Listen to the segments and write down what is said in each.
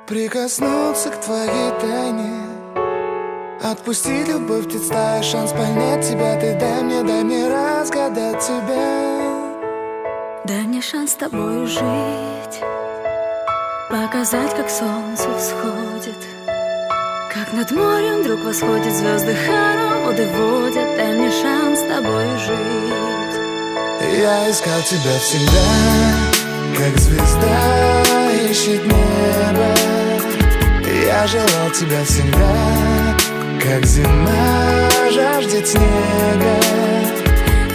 Прикоснуться к твоей тайне, отпустить любовь, представить шанс понять тебя. Ты дай мне разгадать тебя. Дай мне шанс с тобою жить, показать, как солнце всходит, как над морем вдруг восходят звезды, хороводы водят. Дай мне шанс с тобою жить. Я искал тебя всегда, как звезда ищет небо. Я желал тебя всегда, как зима жаждет снега.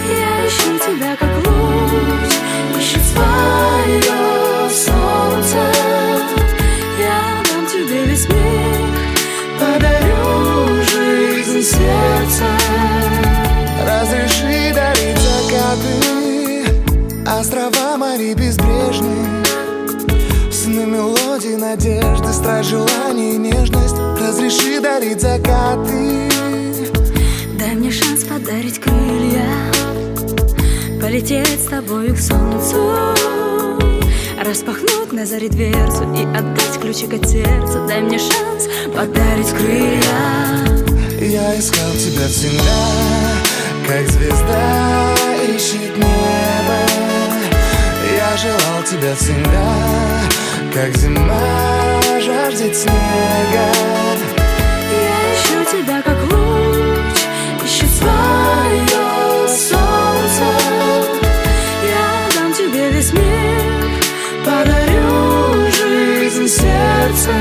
Я ищу тебя, как луч ищет свое солнце. Я дам тебе весь мир, подарю жизнь сердца. Разреши дарить закаты, острова, моря безбрежные, сны, мелодии, надежды, страсть, желание и нежность. Разреши дарить закаты. Дай мне шанс подарить крылья, полететь с тобою к солнцу, распахнуть на заре дверцу и отдать ключик от сердца. Дай мне шанс подарить крылья. Я искал тебя всегда, как звезда ищет небо. Я желал тебя всегда, как зима жаждет снега. Я ищу тебя, как луч ищет свое солнце. Я дам тебе весь мир, подарю жизнь сердца.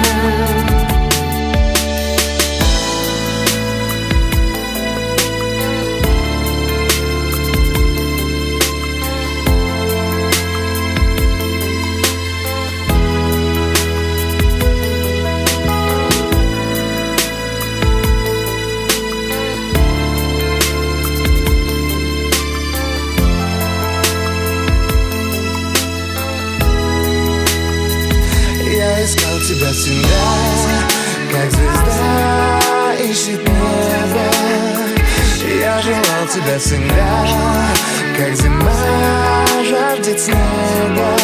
Я искал тебя всегда, как звезда ищет небо. Я желал тебя всегда, как зима жаждет снега.